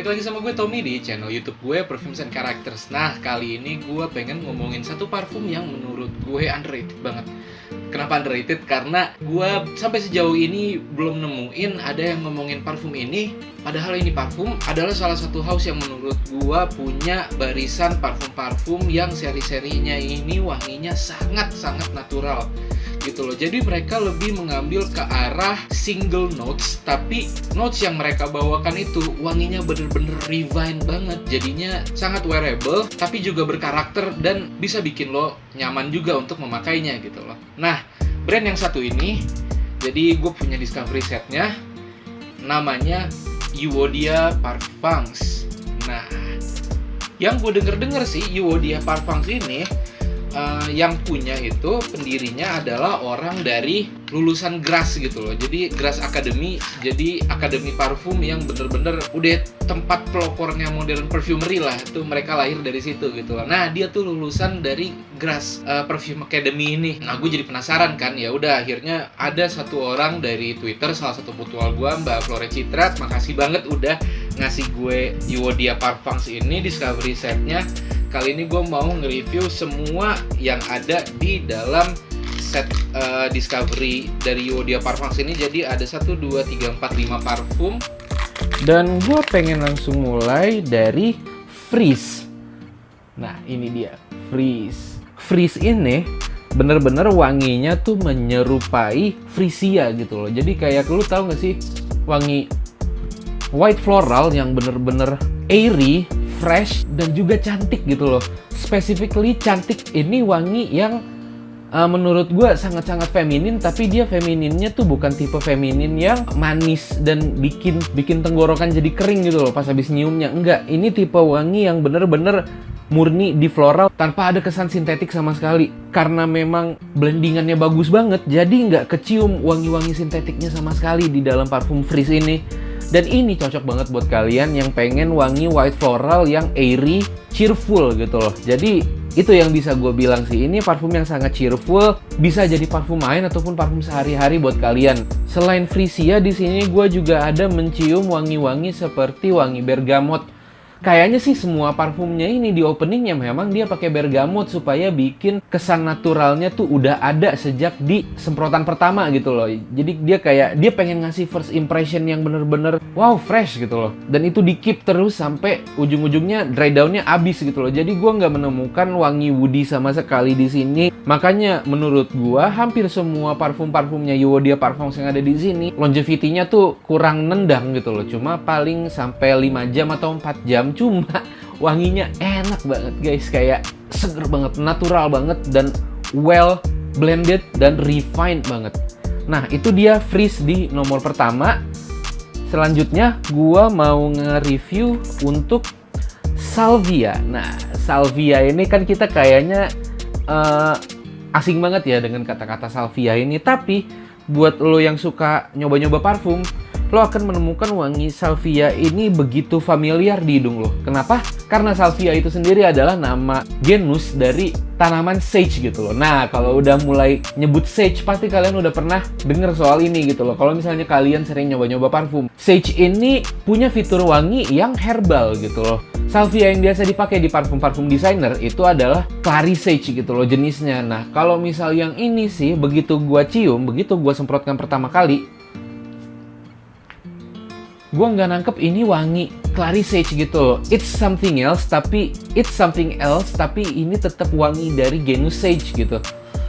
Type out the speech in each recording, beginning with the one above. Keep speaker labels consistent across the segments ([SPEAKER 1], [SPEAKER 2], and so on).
[SPEAKER 1] Balik lagi sama gue Tommy di channel YouTube gue Perfumes and Characters. Nah, kali ini gue pengen ngomongin satu parfum yang menurut gue underrated banget. Kenapa underrated? Karena gue sampai sejauh ini belum nemuin ada yang ngomongin parfum ini. Padahal ini parfum adalah salah satu house yang menurut gue punya barisan parfum-parfum yang seri-serinya ini wanginya sangat-sangat natural gitu loh. Jadi mereka lebih mengambil ke arah single notes, tapi notes yang mereka bawakan itu wanginya bener-bener refine banget. Jadinya sangat wearable, tapi juga berkarakter dan bisa bikin lo nyaman juga untuk memakainya gitu loh. Nah, brand yang satu ini, jadi gue punya discovery setnya, namanya Euodia Parfums. Nah, yang gue denger sih Euodia Parfums ini yang punya itu pendirinya adalah orang dari lulusan Grasse gitu loh. Jadi Grasse Academy, jadi akademi parfum yang bener-bener udah tempat pelopornya modern perfumery lah. Itu mereka lahir dari situ gitu loh. Nah, dia tuh lulusan dari Grasse Perfume Academy ini. Nah, gue jadi penasaran kan. Ya udah, akhirnya ada satu orang dari Twitter, salah satu mutual gue, Mbak Flore Citra. Makasih banget udah ngasih gue Euodia Parfums ini, discovery setnya. Kali ini gue mau nge-review semua yang ada di dalam set discovery dari Euodia Parfums ini. Jadi ada 1, 2, 3, 4, 5 parfum. Dan gue pengen langsung mulai dari Freeze. Nah, ini dia, Freeze. Freeze ini bener-bener wanginya tuh menyerupai Freesia gitu loh. Jadi kayak lu tahu gak sih wangi white floral yang bener-bener airy, fresh, dan juga cantik gitu loh. Specifically cantik ini wangi yang menurut gue sangat-sangat feminin, tapi dia femininnya tuh bukan tipe feminin yang manis dan bikin tenggorokan jadi kering gitu loh pas habis nyiumnya. Enggak, ini tipe wangi yang bener-bener murni di floral tanpa ada kesan sintetik sama sekali. Karena memang blendingannya bagus banget, jadi nggak kecium wangi-wangi sintetiknya sama sekali di dalam parfum Freeze ini. Dan ini cocok banget buat kalian yang pengen wangi white floral yang airy, cheerful gitu loh. Jadi itu yang bisa gue bilang sih, ini parfum yang sangat cheerful, bisa jadi parfum main ataupun parfum sehari-hari buat kalian. Selain Freesia, di sini gue juga ada mencium wangi-wangi seperti wangi bergamot. Kayaknya sih semua parfumnya ini di openingnya memang dia pakai bergamot supaya bikin kesan naturalnya tuh udah ada sejak di semprotan pertama gitu loh. Jadi dia pengen ngasih first impression yang bener-bener wow, fresh gitu loh. Dan itu di keep terus sampai ujung-ujungnya dry down-nya abis gitu loh. Jadi gua nggak menemukan wangi woody sama sekali di sini. Makanya menurut gua hampir semua parfum-parfumnya Euodia Parfums yang ada di sini longevity-nya tuh kurang nendang gitu loh. Cuma paling sampai 5 jam atau 4 jam. Cuma wanginya enak banget guys, kayak seger banget, natural banget, dan well blended dan refined banget. Nah, itu dia Freeze di nomor pertama. Selanjutnya gua mau nge-review untuk Salvia. Nah, Salvia ini kan kita kayaknya asing banget ya dengan kata-kata Salvia ini. Tapi buat lo yang suka nyoba-nyoba parfum, lo akan menemukan wangi Salvia ini begitu familiar di hidung lo. Kenapa? Karena Salvia itu sendiri adalah nama genus dari tanaman sage gitu loh. Nah, kalau udah mulai nyebut sage, pasti kalian udah pernah denger soal ini gitu loh. Kalau misalnya kalian sering nyoba-nyoba parfum, sage ini punya fitur wangi yang herbal gitu loh. Salvia yang biasa dipakai di parfum-parfum designer itu adalah clary sage gitu loh jenisnya. Nah, kalau misal yang ini sih, begitu gua cium, begitu gua semprotkan pertama kali, gue nggak nangkep ini wangi clary sage gitu loh. It's something else, tapi ini tetap wangi dari genus sage gitu.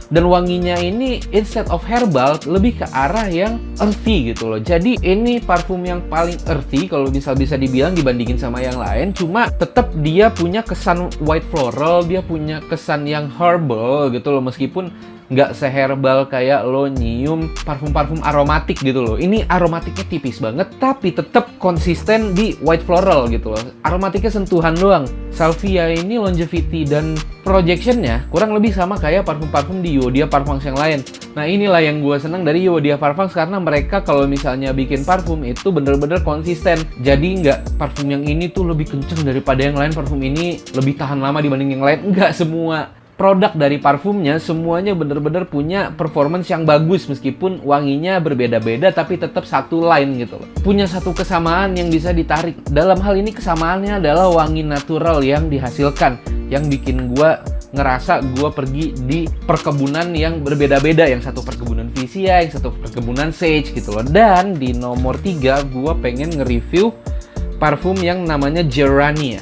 [SPEAKER 1] Dan wanginya ini instead of herbal lebih ke arah yang earthy gitu loh. Jadi ini parfum yang paling earthy kalau bisa dibilang dibandingin sama yang lain. Cuma tetap dia punya kesan white floral, dia punya kesan yang herbal gitu loh, meskipun nggak seherbal kayak lo nyium parfum-parfum aromatik gitu loh. Ini aromatiknya tipis banget, tapi tetap konsisten di white floral gitu loh. Aromatiknya sentuhan doang. Salvia ini longevity dan projectionnya kurang lebih sama kayak parfum-parfum di Euodia Parfums yang lain. Nah, inilah yang gue senang dari Euodia Parfums, karena mereka kalau misalnya bikin parfum itu bener-bener konsisten. Jadi nggak parfum yang ini tuh lebih kenceng daripada yang lain, parfum ini lebih tahan lama dibanding yang lain. Nggak semua.
[SPEAKER 2] produk dari parfumnya semuanya bener-bener punya performance yang bagus meskipun wanginya berbeda-beda tapi tetap satu line gitu loh. Punya satu kesamaan yang bisa ditarik. Dalam hal ini kesamaannya adalah wangi natural yang dihasilkan, yang bikin gua ngerasa gua pergi di perkebunan yang berbeda-beda, yang satu perkebunan Visia, yang satu perkebunan Sage gitu loh. Dan di nomor 3 gua pengen nge-review parfum yang namanya Gerania.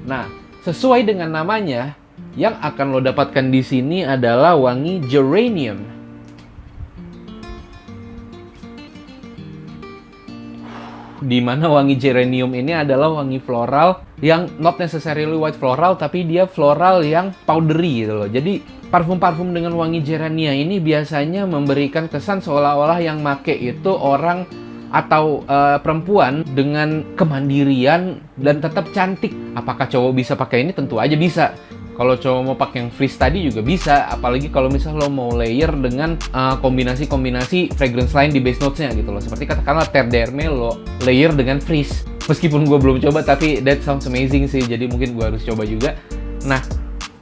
[SPEAKER 2] Nah, sesuai dengan namanya, yang akan lo dapatkan di sini adalah wangi geranium. Di mana wangi geranium ini adalah wangi floral yang not necessarily white floral, tapi dia floral yang powdery gitu loh. Jadi parfum-parfum dengan wangi gerania ini biasanya memberikan kesan seolah-olah yang make itu orang atau perempuan dengan kemandirian dan tetap cantik. Apakah cowok bisa pakai ini? Tentu aja bisa. Kalau cowok mau pakai yang frizz tadi juga bisa, apalagi kalau misal lo mau layer dengan kombinasi-kombinasi fragrance lain di base notes-nya gitu loh. Seperti katakanlah Terre d'Hermès lo layer dengan frizz. Meskipun gue belum coba, tapi that sounds amazing sih, jadi mungkin gue harus coba juga. Nah,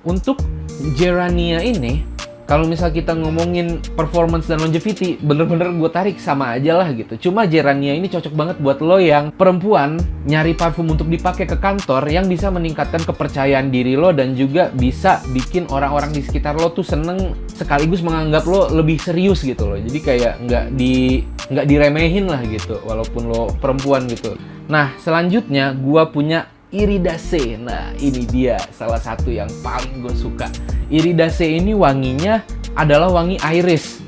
[SPEAKER 2] untuk Gerania ini, kalau misal kita ngomongin performance dan longevity, bener-bener gue tarik sama aja lah gitu. Cuma Gerania ini cocok banget buat lo yang perempuan nyari parfum untuk dipakai ke kantor yang bisa meningkatkan kepercayaan diri lo dan juga bisa bikin orang-orang di sekitar lo tuh seneng sekaligus menganggap lo lebih serius gitu loh. Jadi kayak nggak diremehin lah gitu, walaupun lo perempuan gitu. Nah, selanjutnya gue punya Iridase. Nah, ini dia salah satu yang paling gue suka. Iridase ini wanginya adalah wangi iris.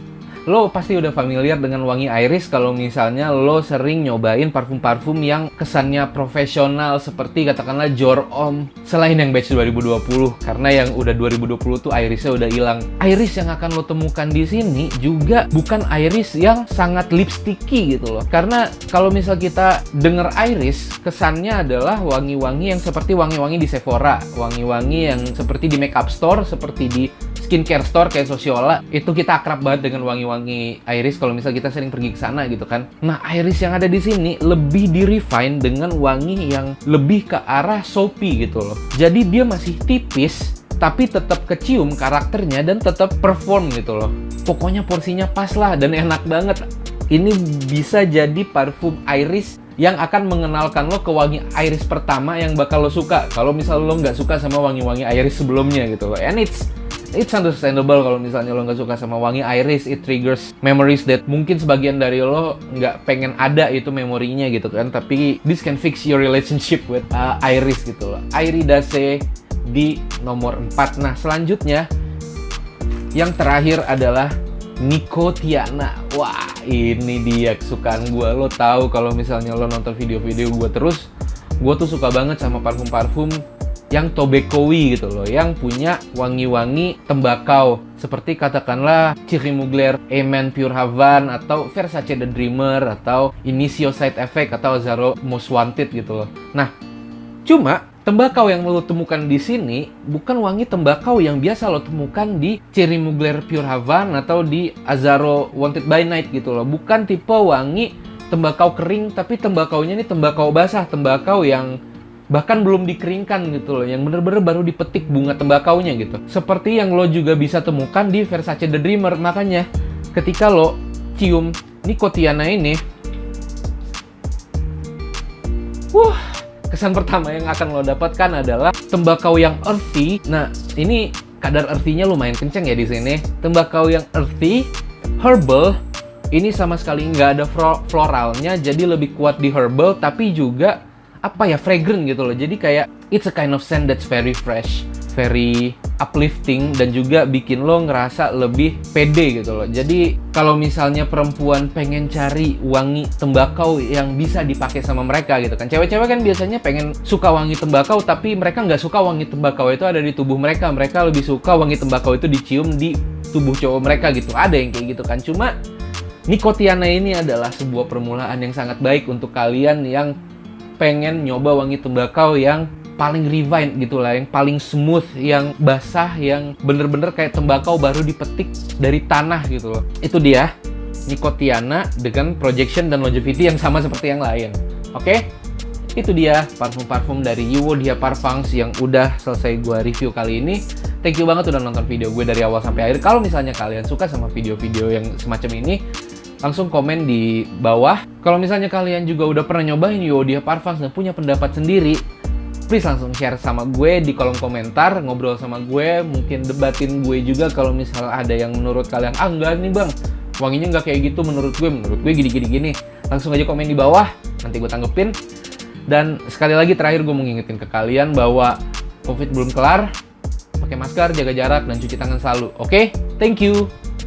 [SPEAKER 2] Lo pasti udah familiar dengan wangi iris kalau misalnya lo sering nyobain parfum-parfum yang kesannya profesional seperti katakanlah Dior Homme selain yang batch 2020, karena yang udah 2020 tuh irisnya udah hilang. Iris yang akan lo temukan di sini juga bukan iris yang sangat lipsticky gitu loh. Karena kalau misal kita denger iris, kesannya adalah wangi-wangi yang seperti wangi-wangi di Sephora, wangi-wangi yang seperti di makeup store, seperti di skincare store kayak Sociola. Itu kita akrab banget dengan wangi-wangi iris kalau misal kita sering pergi ke sana gitu kan. Nah, iris yang ada di sini lebih di-refine dengan wangi yang lebih ke arah soapy gitu loh. Jadi dia masih tipis tapi tetap kecium karakternya dan tetap perform gitu loh. Pokoknya porsinya pas lah dan enak banget. Ini bisa jadi parfum iris yang akan mengenalkan lo ke wangi iris pertama yang bakal lo suka. Kalau misal lo nggak suka sama wangi-wangi iris sebelumnya gitu loh. And it's understandable kalau misalnya lo nggak suka sama wangi iris. It triggers memories that mungkin sebagian dari lo nggak pengen ada itu memorinya gitu kan. Tapi this can fix your relationship with iris gitu loh. Iridase di nomor 4. Nah, selanjutnya yang terakhir adalah Nicotiana. Wah, ini dia kesukaan gue. Lo tahu kalau misalnya lo nonton video-video gue terus, gue tuh suka banget sama parfum-parfum yang tobacco-y gitu loh, yang punya wangi-wangi tembakau seperti katakanlah Thierry Mugler Eman Pure Havan atau Versace The Dreamer atau Initio Side Effect atau Azzaro Most Wanted gitu loh. Nah, cuma tembakau yang lo temukan di sini bukan wangi tembakau yang biasa lo temukan di Thierry Mugler Pure Havan atau di Azzaro Wanted by Night gitu loh. Bukan tipe wangi tembakau kering, tapi tembakaunya ini tembakau basah, tembakau yang bahkan belum dikeringkan gitu loh, yang bener-bener baru dipetik bunga tembakaunya gitu. Seperti yang lo juga bisa temukan di Versace The Dreamer. Makanya ketika lo cium Nicotiana ini, kesan pertama yang akan lo dapatkan adalah tembakau yang earthy. Nah, ini kadar earthy-nya lumayan kenceng ya di sini. Tembakau yang earthy, herbal. Ini sama sekali nggak ada floralnya, jadi lebih kuat di herbal, tapi juga fragrant gitu loh. Jadi kayak it's a kind of scent that's very fresh, very uplifting, dan juga bikin lo ngerasa lebih pede gitu loh. Jadi kalau misalnya perempuan pengen cari wangi tembakau yang bisa dipakai sama mereka gitu kan, cewek-cewek kan biasanya pengen suka wangi tembakau tapi mereka nggak suka wangi tembakau itu ada di tubuh mereka. Mereka lebih suka wangi tembakau itu dicium di tubuh cowok mereka gitu. Ada yang kayak gitu kan. Cuma Nicotiana ini adalah sebuah permulaan yang sangat baik untuk kalian yang pengen nyoba wangi tembakau yang paling refined gitu lah, yang paling smooth, yang basah, yang bener-bener kayak tembakau baru dipetik dari tanah gitu loh. Itu dia Nicotiana dengan projection dan longevity yang sama seperti yang lain. Oke? Itu dia parfum-parfum dari Yeewodia Parfums yang udah selesai gua review kali ini. Thank you banget udah nonton video gue dari awal sampai akhir. Kalau misalnya kalian suka sama video-video yang semacam ini, langsung komen di bawah. Kalau misalnya kalian juga udah pernah nyobain Yuodia Parfums dan punya pendapat sendiri, please langsung share sama gue di kolom komentar, ngobrol sama gue, mungkin debatin gue juga kalau misal ada yang menurut kalian, enggak nih bang, wanginya nggak kayak gitu menurut gue gini. Langsung aja komen di bawah, nanti gue tanggepin. Dan sekali lagi terakhir gue mau ngingetin ke kalian bahwa COVID belum kelar, pakai masker, jaga jarak, dan cuci tangan selalu. Oke? Thank you!